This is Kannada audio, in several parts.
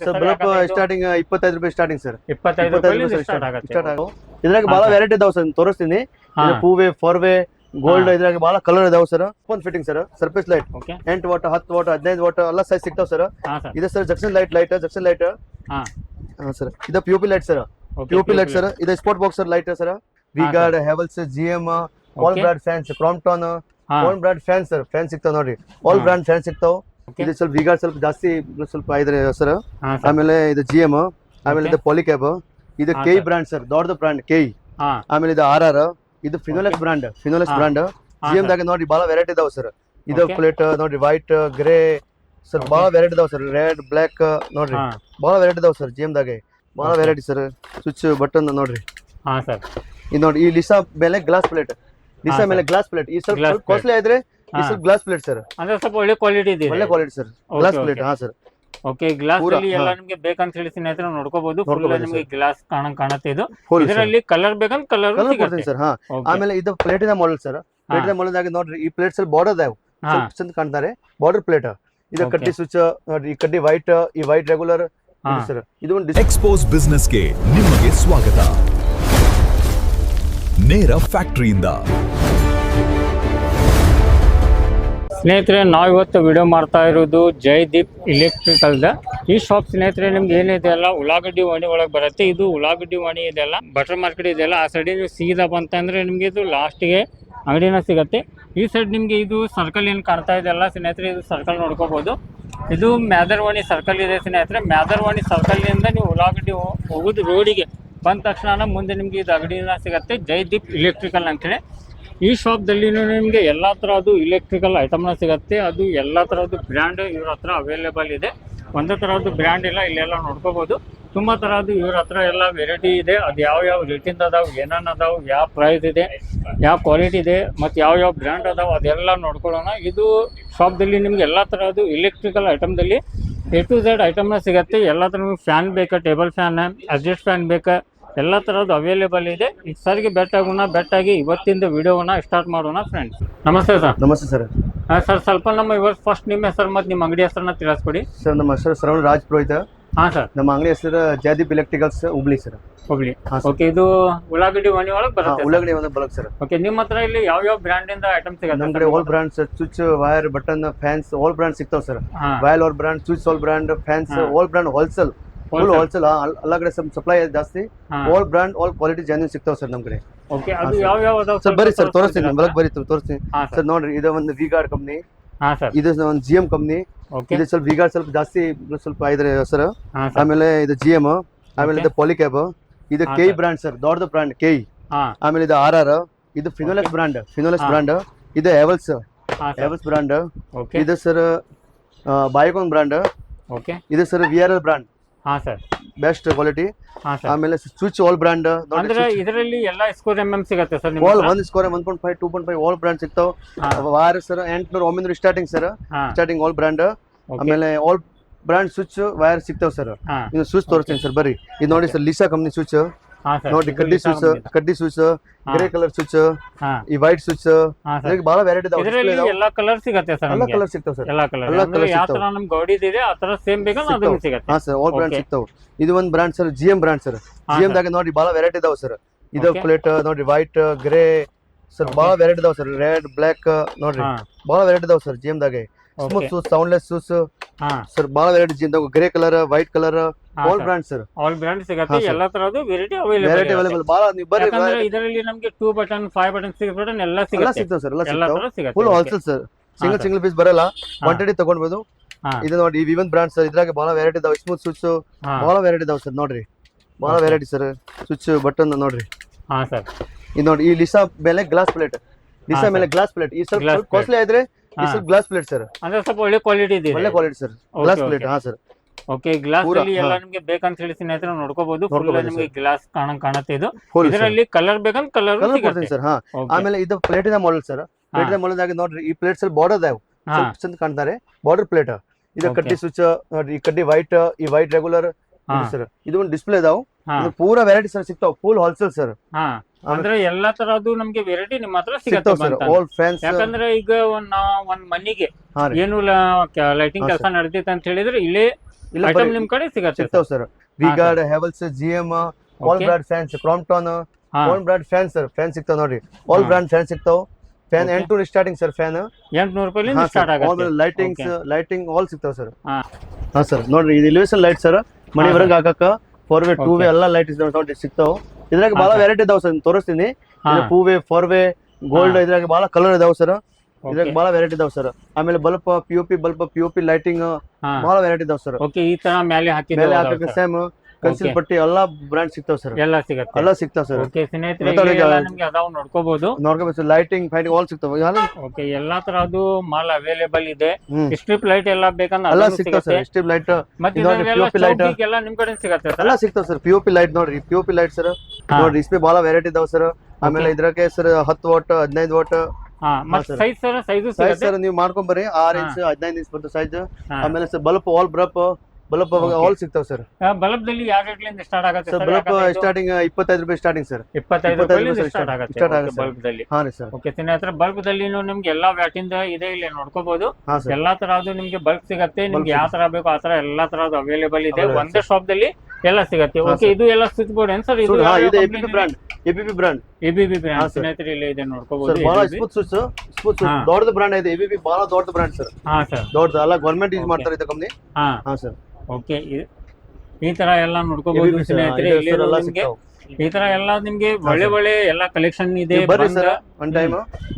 ಸರ್ ಬಲ್ಬ್ ಸ್ಟಾರ್ಟಿಂಗ್ 25 ರೂಪಾಯಿ ಸ್ಟಾರ್ಟಿಂಗ್ ಸರ್. 25 ರೂಪಾಯಿ ಸ್ಟಾರ್ಟ್ ಆಗುತ್ತೆ. ಇದ್ರಾಗ ಬಹಳ ವೆರೈಟಿ ಇದಾವೆ ಸರ್, ತೋರಿಸ್ತೀನಿ. ಟೂ ವೇ, 4 ವೇ, ಗೋಲ್ಡ್, ಇದ್ರಾಗ ಬಹಳ ಕಲರ್ ಇದಾವೆ sir. Open fitting sir, surface light 8 watt, 10 watt, 15 watt ಎಲ್ಲ ಸೈಜ್ ಸಿಗ್ತಾವೆ ಸರ್. ಇದು sir junction light junction light sir. ಇದು POP light sir, POP light sir. ಇದು spot box sir light sir. V-Guard, Havells, GM, all brand fans, Crompton, all brand fans sir. Fan ಸಿಗ್ತಾವ ನೋಡ್ರಿ, ಆಲ್ ಬ್ರಾಂಡ್ ಫ್ಯಾನ್ ಸಿಗ್ತಾವ. ಇದು ಸ್ವಲ್ಪ ವಿಗಾರ್ಡ್ ಸ್ವಲ್ಪ ಜಾಸ್ತಿ ಸ್ವಲ್ಪ ಇದ್ರೆ ಸರ್. ಆಮೇಲೆ ಇದು ಜಿಎಂ, ಆಮೇಲೆ ಇದು ಪಾಲಿಕ್ಯಾಬ್, ಇದು ಕೆ ಬ್ರಾಂಡ್ ಸರ್, ದೊಡ್ಡದು ಬ್ರಾಂಡ್ ಕೆ. ಆಮೇಲೆ ಇದು RR, ಇದು ಫಿನೋಲೆಕ್ಸ್ ಬ್ರಾಂಡ್, ಜಿಎಂ ದಾಗ ನೋಡ್ರಿ ಬಹಳ ವೆರೈಟಿ ಇದಾವೆ ಸರ್. ಇದು ಪ್ಲೇಟ್ ನೋಡ್ರಿ, ವೈಟ್, ಗ್ರೇ ಸರ್, ಬಹಳ ವೆರೈಟಿ ಇದಾವೆ ಸರ್. ರೆಡ್, ಬ್ಲಾಕ್ ನೋಡ್ರಿ ಬಹಳ ವೆರೈಟಿ ಇದಾವೆ ಸರ್. ಜಿಎಂ ದಾಗೆ ಬಹಳ ವೆರೈಟಿ ಸರ್. ಸ್ವಿಚ್ ಬಟನ್ ನೋಡ್ರಿ. ಇದು ನೋಡಿ, ಈ ಲಿಸಾ ಮೇಲೆ ಗ್ಲಾಸ್ ಪ್ಲೇಟ್, ಲಿಸಾ ಮೇಲೆ ಗ್ಲಾಸ್ ಪ್ಲೇಟ್. ಈ ಸ್ವಲ್ಪ ಕಾಸ್ಟ್ಲಿ ಆದ್ರೆ ಈ ಸ್ವಲ್ಪ ಗ್ಲಾಸ್ ಪ್ಲೇಟ್ ಸರ್, ಅಂದ್ರೆ ಸ್ವಲ್ಪ ಒಳ್ಳೆ ಕ್ವಾಲಿಟಿ ಇದೆ, ಒಳ್ಳೆ quality sir. Glass plate sir. Okay, glass ಅಲ್ಲಿ ಎಲ್ಲ ನಿಮಗೆ ಬೇಕಂತ ಹೇಳಿ ಸ್ನೇಹಿತರೆ ನೋಡ್ಕೋಬಹುದು. ಫುಲ್ ನಿಮಗೆ ಗ್ಲಾಸ್ ಕಾಣುತ್ತೆ. ಇದು ಇದರಲ್ಲಿ ಕಲರ್ ಬೇಕಂತ ಕಲರ್ ಕೊಡ್ತೀನಿ ಸರ್. ಆಮೇಲೆ ಇದು ಪ್ಲೇಟಿನ ಮಾಡೆಲ್ ಸರ್. ಪ್ಲೇಟಿನ ಮಾಡೆಲ್ ಆಗಿ ನೋಡ್ರಿ, ಈ ಪ್ಲೇಟ್ಸ್ ಅಲ್ಲಿ ಬಾರ್ಡರ್ ಇದಾವೆ, ಸ್ವಲ್ಪ ಚಂದ ಕಾಣ್ತಾರೆ. ಬಾರ್ಡರ್ ಪ್ಲೇಟ್ ಇದು ಕಡ್ಡಿ ಸ್ವಿಚ್ ನೋಡ್ರಿ. ಈ ಕಡ್ಡಿ ವೈಟ್, ಈ ವೈಟ್ ರೆಗ್ಯುಲರ್ ಸರ್. ಇದು ಒಂದು ಎಕ್ಸ್ಪೋಸ್ ಬಿಸ್ನೆಸ್ ಗೆ ನಿಮಗೆ ಸ್ವಾಗತ. ನೇರ ಫ್ಯಾಕ್ಟರಿಯಿಂದ ಸ್ನೇಹಿತರೆ, ನಾವು ಇವತ್ತು ವಿಡಿಯೋ ಮಾಡ್ತಾ ಇರೋದು ಜಯದೀಪ್ ಇಲೆಕ್ಟ್ರಿಕಲ್. ಈ ಶಾಪ್ ಸ್ನೇಹಿತರೆ ನಿಮ್ಗೆ ಏನಿದೆ ಅಲ್ಲ, ಉಳ್ಳಾಗಡ್ಡಿ ವಾಣಿ ಒಳಗೆ ಬರುತ್ತೆ. ಇದು ಉಳ್ಳಾಗಡ್ಡಿ ವಾಣಿ ಇದೆಲ್ಲ, ಬಟರ್ ಮಾರ್ಕೆಟ್ ಇದೆಲ್ಲ. ಆ ಸೈಡ್ ನೀವು ಸೀದಾ ಬಂತಂದ್ರೆ ನಿಮಗೆ ಇದು ಲಾಸ್ಟ್ಗೆ ಅಂಗಡಿನ ಸಿಗುತ್ತೆ. ಈ ಸೈಡ್ ನಿಮಗೆ ಇದು ಸರ್ಕಲ್ ಏನು ಕಾಣ್ತಾ ಇದೆ ಅಲ್ಲ ಸ್ನೇಹಿತರೆ, ಇದು ಸರ್ಕಲ್ ನೋಡ್ಕೋಬಹುದು. ಇದು ಮ್ಯಾದರ್ವಾಣಿ ಸರ್ಕಲ್ ಇದೆ ಸ್ನೇಹಿತರೆ. ಮ್ಯಾದರ್ವಾಣಿ ಸರ್ಕಲ್ನಿಂದ ನೀವು ಉಳ್ಳಾಗಡ್ಡಿ ಹೋಗೋದು ರೋಡಿಗೆ ಬಂದ ತಕ್ಷಣ ಮುಂದೆ ನಿಮಗೆ ಇದು ಅಂಗಡಿನ ಸಿಗುತ್ತೆ, ಜಯದೀಪ್ ಇಲೆಕ್ಟ್ರಿಕಲ್ ಅಂತೇಳಿ. ಈ ಶಾಪ್ದಲ್ಲಿ ನಿಮಗೆ ಎಲ್ಲ ಥರದ್ದು ಇಲೆಕ್ಟ್ರಿಕಲ್ ಐಟಮ್ನ ಸಿಗುತ್ತೆ. ಅದು ಎಲ್ಲ ಥರದ್ದು ಬ್ರ್ಯಾಂಡ್ ಇವ್ರ ಹತ್ರ ಅವೈಲೇಬಲ್ ಇದೆ. ಒಂದೇ ಥರದ್ದು ಬ್ರ್ಯಾಂಡ್ ಇಲ್ಲ, ಇಲ್ಲೆಲ್ಲ ನೋಡ್ಕೋಬೋದು. ತುಂಬ ಥರದ್ದು ಇವ್ರ ಹತ್ರ ಎಲ್ಲ ವೆರೈಟಿ ಇದೆ. ಅದು ಯಾವ ರೇಟಿಂದ ಅದಾವೆ, ಏನೇನು ಅದಾವೆ, ಯಾವ ಪ್ರೈಸ್ ಇದೆ, ಯಾವ ಕ್ವಾಲಿಟಿ ಇದೆ, ಮತ್ತು ಯಾವ ಬ್ರ್ಯಾಂಡ್ ಅದಾವೆ ಅದೆಲ್ಲ ನೋಡ್ಕೊಳ್ಳೋಣ. ಇದು ಶಾಪ್ದಲ್ಲಿ ನಿಮ್ಗೆ ಎಲ್ಲ ಥರದ್ದು ಇಲೆಕ್ಟ್ರಿಕಲ್ ಐಟಮ್ದಲ್ಲಿ A to Z ಐಟಮ್ನ ಸಿಗುತ್ತೆ. ಎಲ್ಲ ಥರ ನಿಮ್ಗೆ ಫ್ಯಾನ್ ಬೇಕಾ, ಟೇಬಲ್ ಫ್ಯಾನ್, ಅಡ್ಜಸ್ಟ್ ಫ್ಯಾನ್ ಬೇಕಾ, ಎಲ್ಲ ಥರದ್ದು ಅವೈಲೇಬಲ್ ಇದೆ. ಈಗ ಸರ್ಗೆ ಬೆಟ್ಟಾಗಿ ಇವತ್ತಿಂದ ವಿಡಿಯೋವನ್ನ ಸ್ಟಾರ್ಟ್ ಮಾಡೋಣ ಫ್ರೆಂಡ್ಸ್. ನಮಸ್ತೆ ಸರ್. ನಮಸ್ತೆ ಸರ್. ಸರ್ ಸ್ವಲ್ಪ ನಮ್ಮ ಇವತ್ತು ಫಸ್ಟ್ ನಿಮ್ಮ ಹೆಸರು ಮತ್ತು ನಿಮ್ಮ ಅಂಗಡಿ ಹೆಸರನ್ನ ತಿಳಿಸ್ಕೊಡಿ ಸರ್. ನಮ್ಮ ಹೆಸರು ಶ್ರವಣ್ ರಾಜ್ ಪುರೋಹಿತ. ಸರ್. ನಮ್ಮ ಅಂಗಡಿ ಹೆಸರು Jaydeep electricals, Hubli sir. Hubli. Okay, ಇದು ಉಳ್ಳಾಗಡ್ಡಿ ವಾಣಿ ಒಳಗೆ ಬರುತ್ತೆ. ಉಳ್ಳಾಗಡ್ಡಿ ಒಂದು ಬಲಕ್ ಸರ್. ಓಕೆ, ನಿಮ್ಮ ಹತ್ರ ಇಲ್ಲಿ ಯಾವ ಬ್ರ್ಯಾಂಡ್ ಇಂದ ಐಟಮ್ ಸಿಗುತ್ತೆ? ನಮ್ಮ ಕಡೆ all brand sir, switch, wire, button, fans all brand ಸಿಗ್ತಾವ sir. Wire all brand, switch all brand, fans all brand, wholesale, full wholesale. ಎಲ್ಲ ಕಡೆ ಸಪ್ಲೈ ಜಾಸ್ತಿ. All brand all quality genuine ಸಿಗ್ತಾವ ಸರ್ ನಮ್ಮ ಕಡೆ. ಓಕೆ, ಅದು ಯಾವ ಸರ್ ಬರ್ರಿ ಸರ್ ತೋರಿಸ್ತೀನಿ, ಬಲಕ್ ಬರ್ರಿ ತೋರಿಸ್ತೀನಿ ಸರ್. ನೋಡ್ರಿ, ಇದು ಒಂದು ವಿಗಾರ್ಡ್ ಕಂಪ್ನಿ, ಇದು ಒಂದು ಜಿಎಂ ಕಂಪ್ನಿ. ಇದು ಸ್ವಲ್ಪ ವಿಗಾರ್ಡ್ ಸ್ವಲ್ಪ ಜಾಸ್ತಿ ಸ್ವಲ್ಪ ಇದ್ರೆ ಸರ್. ಆಮೇಲೆ ಇದು ಜಿಎಂ, ಆಮೇಲೆ ಇದು ಪಾಲಿಕ್ಯಾಬ್, ಇದು ಕೆ ಬ್ರಾಂಡ್ ಸರ್, ದೊಡ್ಡದು ಬ್ರಾಂಡ್ ಕೆ. ಆಮೇಲೆ ಇದು RR, ಇದು ಫಿನೋಲೆಕ್ಸ್ ಬ್ರಾಂಡ್, ಇದು ಹೆವೆಲ್ಸ್ ಬ್ರಾಂಡ್, ಇದು ಸರ್ ಬಯೋಕಾನ್ ಬ್ರಾಂಡ್, ಇದು sir VRL brand, best quality. ಆಮೇಲೆ ಸ್ವಿಚ್ ಆಲ್ ಬ್ರಾಂಡ್. ಅಂದ್ರೆ ಇದರಲ್ಲಿ ಎಲ್ಲ ಸ್ಕೋರ್ ಸಿಗುತ್ತೆ ಸರ್. ಒಂದು ಸ್ಕೋರ್ 1.5, 2.5 ಆಲ್ ಬ್ರಾಂಡ್ ಸಿಗ್ತಾವ. War sir 800-900 starting sir, starting all brand. ಆಮೇಲೆ ಆಲ್ ಬ್ರಾಂಡ್ ಸ್ವಿಚ್ ವೈರ್ ಸಿಗ್ತಾವ ಸರ್. ಇದು ಸ್ವಿಚ್ ತೋರಿಸ್ತೀನಿ ಸರ್, ಬರ್ರಿ. ಇದು ನೋಡಿ ಸರ್, ಲಿಸಾ ಕಂಪ್ನಿ ಸ್ವಿಚ್ ನೋಡಿ. ಕಡ್ಡಿ ಸ್ವಿಚ್, ಗ್ರೇ ಕಲರ್ ಸ್ವಿಚ್, ಈ ವೈಟ್ ಸ್ವಿಚ್, ಬಹಳ ವೆರೈಟಿ ಎಲ್ಲ ಕಲರ್ ಸಿಗುತ್ತೆ ಸರ್. ಎಲ್ಲ ಕಲರ್ ಸಿಗ್ತಾವ ಸರ್. ಎಲ್ಲ ಕಲರ್ ಯಾವ ತರ ನಮ್ಗೆ ಗೌಡಿದ್ ಇದೆ ಆ ತರ ಸೇಮ್ ಬೇಕಾ ಅದು ಸಿಗುತ್ತೆ. ಹಾ ಸರ್, ಆಲ್ ಬ್ರಾಂಡ್ ಸಿಗ್ತಾವ. ಇದು ಒಂದು brand sir, GM brand sir. GM ದಾಗ ನೋಡಿ ಬಹಳ ವೆರೈಟಿ ಇದಾವೆ ಸರ್. ಇದು ಪ್ಲೇಟ್ ನೋಡ್ರಿ, ವೈಟ್, ಗ್ರೇ ಸರ್, ಬಹಳ ವೆರೈಟಿ ಇದಾವೆ ಸರ್. ರೆಡ್, ಬ್ಲಾಕ್ ನೋಡ್ರಿ ಬಹಳ ವೆರೈಟಿ ಇದಾವೆ ಸರ್. ಜಿಎಂ ದಾಗೆ smooth shoes, soundless shoes sir, ಬಹಳ ವೆರೈಟಿ. ಜಿಎಂ ದಾಗ grey colour, white colour, all brand sir. All brand ಸಿಗುತ್ತೆ. ಎಲ್ಲ ತರದ್ದು ವೆರೈಟಿ ಅವೈಲೇಬಲ್. ಬಹಳ ನೀವು ಬರ್ರಿ. ಇದರಲ್ಲಿ ನಮಗೆ 2 ಬಟನ್, 5 ಬಟನ್, 6 ಬಟನ್ ಎಲ್ಲ ಸಿಗುತ್ತೆ ಸರ್. ಎಲ್ಲ ಸಿಗುತ್ತೆ. Full wholesale sir. Single piece ಬರಲ್ಲ, ಕ್ವಾಂಟಿಟಿ ತಗೊಂಡ್ಬೋದು. ಇದು ನೋಡಿ, ಈ ವಿವನ್ ಬ್ರಾಂಡ್ ಸರ್. ಇದ್ರಾಗ ಬಹಳ ವೆರೈಟಿ ಇದಾವೆ. ಸ್ಮೂತ್ ಸ್ವಿಚ್ ಬಹಳ ವೆರೈಟಿ ಇದಾವೆ ಸರ್. ನೋಡ್ರಿ ಬಹಳ ವೆರೈಟಿ ಸರ್. ಸ್ವಿಚ್ ಬಟನ್ ನೋಡ್ರಿ. ಇದು ನೋಡಿ, ಈ ಲಿಸಾ ಮೇಲೆ ಗ್ಲಾಸ್ ಪ್ಲೇಟ್, ಲಿಸಾ ಮೇಲೆ ಗ್ಲಾಸ್ ಪ್ಲೇಟ್. ಈ ಸ್ವಲ್ಪ ಕಾಸ್ಟ್ಲಿ ಆದ್ರೆ ಈ ಸ್ವಲ್ಪ ಗ್ಲಾಸ್ ಪ್ಲೇಟ್ ಸರ್, ಅಂದ್ರೆ ಸ್ವಲ್ಪ ಒಳ್ಳೆ ಕ್ವಾಲಿಟಿ ಇದೆ, ಒಳ್ಳೆ quality sir. Glass plate sir. Okay, glass ಅಲ್ಲಿ ಎಲ್ಲ ನಿಮಗೆ ಬೇಕಂತ ಹೇಳಿ ಸ್ನೇಹಿತರೆ ನೋಡ್ಕೋಬಹುದು. ಫುಲ್ ನಿಮಗೆ ಗ್ಲಾಸ್ ಕಾಣುತ್ತೆ. ಇದು ಇದರಲ್ಲಿ ಕಲರ್ ಬೇಕಂತ ಕಲರ್ ಕೊಡ್ತೀನಿ ಸರ್. ಆಮೇಲೆ ಇದು ಪ್ಲೇಟಿನ ಮಾಡೆಲ್ ಸರ್. ಪ್ಲೇಟಿನ ಮಾಡೆಲ್ ಆಗಿ ನೋಡ್ರಿ, ಈ ಪ್ಲೇಟ್ಸ್ ಅಲ್ಲಿ ಬಾರ್ಡರ್ ಇದಾವೆ, ಸ್ವಲ್ಪ ಚಂದ ಕಾಣ್ತಾರೆ. Border plate. ಇದು ಕಡ್ಡಿ ಸ್ವಿಚ್ ನೋಡ್ರಿ, ಈ ಕಡ್ಡಿ ವೈಟ್, ಈ ವೈಟ್ ರೆಗ್ಯುಲರ್ ಸರ್. ಇದು ಒಂದು ಡಿಸ್ಪ್ಲೇ ಇದಾವೆ. ಪೂರಾ ವೆರೈಟಿ ಸರ್ ಸಿಗ್ತಾವ. Full wholesale sir. ಅಂದ್ರೆ ಎಲ್ಲಾ ತರದ್ದು ನಮ್ಗೆ ವೆರೈಟಿ ನಿಮ್ಮ ಹತ್ರ ಸಿಗುತ್ತೆ ಸರ್. All fans. ಯಾಕಂದ್ರೆ ಈಗ ಒಂದ್ ಮನಿಗೆ ಏನು ಲೈಟಿಂಗ್ ಕೆಲಸ ನಡೆದೈತೆ ಅಂತ ಹೇಳಿದ್ರೆ ಇಲ್ಲೇ ಇಲ್ಲ ಐಟಮ್ ನಿಮ್ ಕಡೆ ಸಿಗತ್ತೆ ಸಿಗ್ತಾವ್ sir. V-Guard, Havells, GM, all brand fans, Crompton, all brand fan sir. Fan ಸಿಗ್ತಾವ್ ನೋಡ್ರಿ, ಆಲ್ ಬ್ರಾಂಡ್ ಫ್ಯಾನ್ ಸಿಗ್ತಾವ್. Fan 800 starting sir. ಫ್ಯಾನ್ 800 ರೂಪಾಯಿ ಸ್ಟಾರ್ಟ್ ಆಗುತ್ತೆ. ಲೈಟಿಂಗ್ ಆಲ್ ಸಿಗ್ತಾವ್ ಸರ್. ಹಾ ಸರ್ ನೋಡ್ರಿ, ಇದು ಎಲಿವೇಶನ್ ಲೈಟ್ ಸರ್. ಮನೆ ಹೊರಗೆ ಹಾಕಕ್ಕ 4 ವೇ 2 ವೇ ಎಲ್ಲ ಲೈಟ್ ನೋಡ್ರಿ ಸಿಗ್ತಾವ್. ಇದ್ರಾಗ ಬಹಳ ವೆರೈಟಿ ಇದಾವ ಸರ್, ತೋರಿಸ್ತೀನಿ. 2 ವೇ 4 ವೇ ಗೋಲ್ಡ್, ಇದ್ರಾಗ ಬಹಳ ಕಲರ್ ಇದಾವ ಸರ್. ಇದ್ರಾಗ ಬಹಳ ವೆರೈಟಿ ಇದಾವ ಸರ್. ಆಮೇಲೆ bulb, POP bulb, POP lighting ಬಹಳ ವೆರೈಟಿ ಇದಾವ ಸರ್. ಓಕೆ, ಈ ತರ ಮೇಲೆ ಹಾಕಿದ್ರೆ ಸೇಮ್ ಕನ್ಸಿಲ್ ಪಟ್ಟಿ ಎಲ್ಲಾ ಬ್ರಾಂಡ್ ಸಿಗ್ತಾವ್ ಸರ್. ಎಲ್ಲ ಸಿಗತ್ತೆ, ಎಲ್ಲ ಸಿಗ್ತಾವ್ ಸರ್. ಓಕೆ ಸ್ನೇಹಿತರೆ, ಇಲ್ಲೆಲ್ಲ ನಿಮ್ಗೆ ಅದಾವ ನೋಡ್ಕೋಬಹುದು. ನೋಡ್ಕೋಬೇಕು, ಲೈಟಿಂಗ್ ಫೈಟಿಂಗ್ ಆಲ್ ಸಿಗ್ತಾವ. ಓಕೆ, ಎಲ್ಲಾ ತರದ್ದು ಮಾಲ್ ಅವೈಲೇಬಲ್ ಇದೆ. ಸ್ಟ್ರಿಪ್ ಲೈಟ್ ಎಲ್ಲ ಬೇಕಂದ್ರೆ ಎಲ್ಲ ಅದನ್ನು ಸಿಗ್ತಾವ್ ಸಿಗತ್ತೆ. ಸರ್. ಸ್ಟ್ರಿಪ್ ಲೈಟ್ ಮತ್ತೆ POP ಲೈಟ್ ಎಲ್ಲ ನಿಮ್ ಕಡೆ ಸಿಗತ್ತೆ ಸರ್. ಎಲ್ಲ ಸಿಗ್ತಾವ್ ಸರ್. POP ಲೈಟ್ ನೋಡ್ರಿ, POP ಲೈಟ್ ಸರ್. ನೋಡ್ರಿ ಇಸ್ಪೆ ಬಹಳ ವೆರೈಟಿ ಇದಾವ ಸರ್. ಆಮೇಲೆ ಇದ್ರಾಗೆ ಸರ್ 10 ವಾಟ್, 15 ವಾಟ್. ಮತ್ತೆ ಸೈಜ್ ಸರ್, ಸೈಜು ಸೈಜ್ ಸಿಗತ್ತೆ. ಸರ್ ನೀವು ಮಾಡ್ಕೊಂಡ್ ಬರ್ರಿ, 6 ಇಂಚ್ 15 ಇಂಚ್ ಬರ್ತದೆ ಸೈಜ್. ಆಮೇಲೆ sir bulb, all bulb all ಸಿಗ್ತಾವ್ ಸರ್. ಬಲ್ಬ್ದಲ್ಲಿ ಯಾವ ರೇಟ್ಲಿಂದ ಸ್ಟಾರ್ಟ್ ಆಗುತ್ತೆ ಸರ್? ಸರ್? ಬಲ್ಪ್ ಸ್ಟಾರ್ಟಿಂಗ್ 25 ರೂಪಾಯಿ ಸ್ಟಾರ್ಟಿಂಗ್ ಸರ್. 25 ರೂಪಾಯಿ ಸ್ಟಾರ್ಟ್ ಆಗುತ್ತೆ ಸ್ಟಾರ್ಟ್ ಬಲ್ಬ್ದಲ್ಲಿ. ಹಾ ರೀ ಸರ್. ಓಕೆ ಸ್ನೇಹಿತರೆ, ಬಲ್ಬ್ದಲ್ಲಿ ನಿಮ್ಗೆ ಎಲ್ಲಾ ವ್ಯಾಟಿಂದ ಇದೆ, ಇಲ್ಲಿ ನೋಡ್ಕೋಬಹುದು. ಹಾ ಸರ್. ಎಲ್ಲಾ ತರದ್ದು ನಿಮ್ಗೆ ಬಲ್ಬ್ ಸಿಗತ್ತೆ. ನಿಮ್ಗೆ ಯಾವ ತರ ಬೇಕು ಆ ತರ ಎಲ್ಲಾ ತರದ್ದು ಅವೈಲೇಬಲ್ ಇದೆ ಒಂದೇ ಶಾಪ್ ದಲ್ಲಿ. ಎಲ್ಲ ಸಿಗತ್ತೆ. ಓಕೆ, ಇದು ಎಲ್ಲ ಸ್ವಿಚ್ ಬೋರ್ಡ್ ಏನ್ ಸರ್? ಇದು ABB ಬ್ರಾಂಡ್. ABB ಬ್ರಾಂಡ್ ಸ್ನೇಹಿತರೆ, ಇಲ್ಲಿ ಇದೆ ನೋಡ್ಕೋಬಹುದು. ಬಹಳ ಸ್ಮೂತ್ ದೊಡ್ಡದು ಬ್ರಾಂಡ್ ಇದೆ. ABB ಬಹಳ ದೊಡ್ಡ ಬ್ರಾಂಡ್ ಸರ್. ಹಾ ಸರ್, ದೊಡ್ಡದು ಅಲ್ಲ, ಗವರ್ನಮೆಂಟ್ ಯೂಸ್ ಮಾಡ್ತಾರೆ ಇದು ಕಂಪನಿ. ಹಾ ಸರ್. ಓಕೆ, ಈ ತರ ಎಲ್ಲ ನೋಡ್ಕೋಬಹುದು ಸ್ನೇಹಿತರೆ. ಇಲ್ಲಿ ನಿಮ್ಗೆ ಈ ತರ ಎಲ್ಲ ನಿಮ್ಗೆ ಒಳ್ಳೆ ಎಲ್ಲ ಕಲೆಕ್ಷನ್ ಇದೆ. ಬರ್ರಿ ಸರ್, ಒನ್ ಟೈಮ್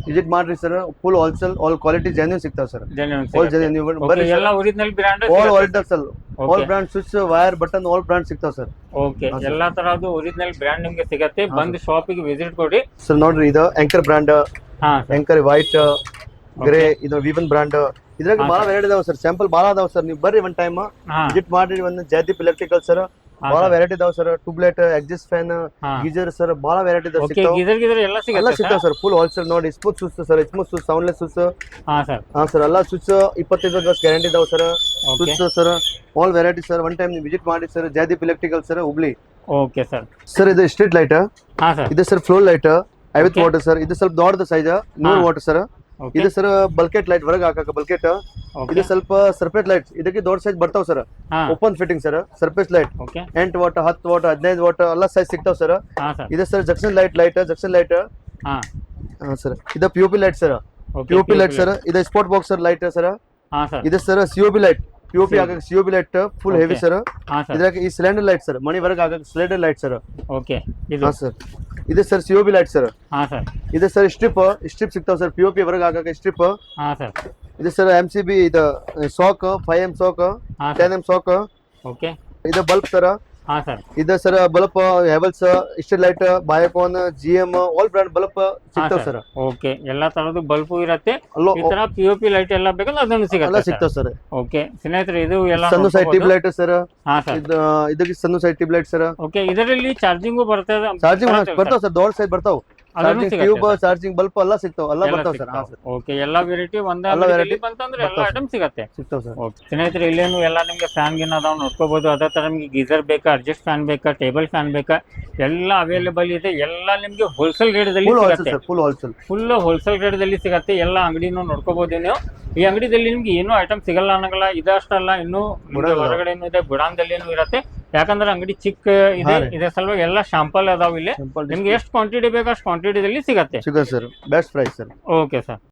ವಿಸಿಟ್ ಮಾಡ್ರಿ sir. Full wholesale, all quality genuine ಸಿಗ್ತಾವ್ ಸರ್. ಬರ್ರಿ, ಎಲ್ಲ original brand, all original, all brand switch, wire, button, all brand ಸಿಗ್ತಾವ್ ಸರ್. ಓಕೆ, ಎಲ್ಲಾ ತರದ್ದು ಒರಿಜಿನಲ್ ಬ್ರಾಂಡ್ ನಿಮ್ಗೆ ಸಿಗತ್ತೆ. ಬಂದು ಶಾಪಿಗೆ ವಿಸಿಟ್ ಕೊಡಿ ಸರ್. ನೋಡ್ರಿ, ಇದು ಆಂಕರ್ ಬ್ರಾಂಡ್, ಹಾ ಆಂಕರ್ ವೈಟ್, ಗ್ರೇ, ಇದು ವಿವನ್ ಬ್ರಾಂಡ್. ಇದ್ರಾಗ ಬಹಳ ವೆರೈಟಿ ಇದಾವ ಸರ್. ಸ್ಯಾಂಪಲ್ ಬಹಳ ಅದಾವ ಸರ್. ನೀವು ಬರ್ರಿ ಒನ್ ಟೈಮ್ ವಿಸಿಟ್ ಮಾಡ್ರಿ. ಒಂದು ಜಯದೀಪ್ ಎಲೆಕ್ಟ್ರಿಕಲ್ ಸರ್, ಬಹಳ ವೆರೈಟಿ ಇದಾವ sir. Tube light, exhaust fan, geyser sir, ಬಹಳ ವೆರೈಟಿ ಇದಾವ. ಗೀಜರ್ ಎಲ್ಲ ಸಿಗ್ತಾವ ಸರ್. ಫುಲ್ ಹೋಲ್ಸೇಲ್ ನೋಡಿ. Smooth switch sir, smooth switch, soundless switch. ಹಾ ಸರ್, ಎಲ್ಲ ಸ್ವಿಚ್ 25 ವರ್ಷ ಗ್ಯಾರಂಟಿ ಇದಾವ sir. Switch sir, all variety sir. One time ನೀವು ವಿಸಿಟ್ ಮಾಡಿ sir. Jaydeep electrical sir, Hubli. Okay sir. Sir, ಇದು ಸ್ಟ್ರೀಟ್ ಲೈಟ್. ಇದು sir floor light 50 watt sir. ಇದು ಸ್ವಲ್ಪ ದೊಡ್ಡದ ಸೈಜ್ 100 ವಾಟ್ ಸರ್. ಇದು ಸರ್ ಬಲ್ಕೆಟ್ ಲೈಟ್, ಹೊರಗೆ ಹಾಕಕ ಬಲ್ಕೆಟ್. ಇದು ಸ್ವಲ್ಪ ಸರ್ಫೇಸ್ ಲೈಟ್, ಇದಕ್ಕೆ ದೊಡ್ಡ ಸೈಜ್ ಬರ್ತಾವ sir. Open fitting sir. Surface light 8 watt, 10 watt, 15 watt ಎಲ್ಲ ಸೈಜ್ ಸಿಗ್ತಾವ ಸರ್. ಇದು sir junction light junction light. ಹಾ ಸರ್, ಇದು POP light sir. POP light sir. ಇದು spot box sir light sir. ಇದು ಸರ್ COB ಲೈಟ್. POP ಆಗಕ್ಕೆ COB light full heavy sir. ಇದ್ರಾಗ ಈ ಸಿಲಿಂಡರ್ ಲೈಟ್ ಸರ್, ಮನಿ ಹೊರಗೆ ಆಗಕ್ಕೆ ಸಿಲಿಂಡರ್ ಲೈಟ್ ಸರ್. ಓಕೆ, ಹಾ ಸರ್. ಇದು ಸರ್ COB ಲೈಟ್ ಸರ್. ಇದು ಸರ್ ಸ್ಟ್ರಿಪ್ ಸಿಗ್ತಾವ ಸರ್. POP ಹೊರಗೆ ಆಗಕ್ಕೆ ಸ್ಟ್ರಿಪ್. ಇದು ಸರ್ MCB, ಇದು ಸಾಕ್ 5M ಸಾಕ್, 10M ಸಾಕ್. ಓಕೆ, ಇದು ಬಲ್ಬ್ ಸರ್. ಇದು sir bulb, Havells, street light, Biocon, GM, all brand bulb ಸಿಗ್ತಾವ ಸರ್. ಓಕೆ, ಎಲ್ಲಾ ತರದ್ದು ಬಲ್ಬ್ ಇರುತ್ತೆ. ಈ ತರ POP ಲೈಟ್ ಎಲ್ಲ ಬೇಕಂದ್ರೆ ಅದನ್ನು ಸಿಗ್ತಾವ ಸರ್. ಓಕೆ ಸ್ನೇಹಿತರೆ, ಇದು ಎಲ್ಲ ಸಣ್ಣ ಸೈಡ್ ಟ್ಯೂಬ್ ಲೈಟ್ ಸರ್. ಇದಕ್ಕೆ ಸಣ್ಣ side tube light sir. Okay, ಇದರಲ್ಲಿ ಚಾರ್ಜಿಂಗ್ ಬರ್ತದೆ. ಚಾರ್ಜಿಂಗ್ ಬರ್ತಾವ ಸರ್, ದೊಡ್ಡ ಸೈಡ್ ಬರ್ತಾವ. ಟ್ಯೂಬ್, ಚಾರ್ಜಿಂಗ್ ಬಲ್ಬ್ ಎಲ್ಲ ಸಿಗ್ತಾವ, ಎಲ್ಲ ಬರ್ತಾವ ಸರ್. ಓಕೆ, ಎಲ್ಲಾ ವೆರೈಟಿ ಒಂದೇ ಬಂತಂದ್ರೆ ಎಲ್ಲ ಐಟಮ್ ಸಿಗ್ತಾವ ಸರ್. ಓಕೆ ಸ್ನೇಹಿತರೆ, ಇಲ್ಲೇನು ಎಲ್ಲ ನಿಮ್ಗೆ ಫ್ಯಾನ್ ಗಿನ್ ಅದಾವ ನೋಡ್ಕೋಬಹುದು. ಅದೇ ತರ ನಿಮ್ಗೆ ಗೀಸರ್ ಬೇಕಾ, ಅಡ್ಜಸ್ಟ್ ಫ್ಯಾನ್ ಬೇಕಾ, ಟೇಬಲ್ ಫ್ಯಾನ್ ಬೇಕಾ, ಎಲ್ಲ ಅವೈಲೇಬಲ್ ಇದೆ. ಎಲ್ಲ ನಿಮ್ಗೆ ಹೋಲ್ಸೇಲ್ ರೇಟ್ ದಲ್ಲಿ ಸಿಗುತ್ತೆ. ಫುಲ್ ಹೋಲ್ಸೇಲ್ ರೇಟ್ ದಲ್ಲಿ ಸಿಗತ್ತೆ. ಎಲ್ಲ ಅಂಗಡಿನೂ ನೋಡ್ಕೋಬಹುದು ನೀವು. ಈ ಅಂಗಡಿದಲ್ಲಿ ನಿಮ್ಗೆ ಏನೂ ಐಟಮ್ ಸಿಗಲ್ಲ ಅನ್ನಂಗಲ್ಲ. ಇದಷ್ಟಲ್ಲ, ಇನ್ನು ಹೊರಗಡೆ ಇದೆ, ಗುಡಾನ್ದಲ್ಲಿ ಇರುತ್ತೆ. ಯಾಕಂದ್ರೆ ಅಂಗಡಿ ಚಿಕ್ಕ ಇದೆ. ಇದೇ ಸಲುವಾಗಿ ಎಲ್ಲ ಶಾಂಪಲ್ ಅದಾವ ಇಲ್ಲಿ. ನಿಮ್ಗೆ ಎಷ್ಟು ಕ್ವಾಂಟಿಟಿ ಬೇಕು ಅಷ್ಟು ಕ್ವಾಂಟಿಟಿದಲ್ಲಿ ಸಿಗತ್ತೆ. Sir. Best price sir. Okay sir.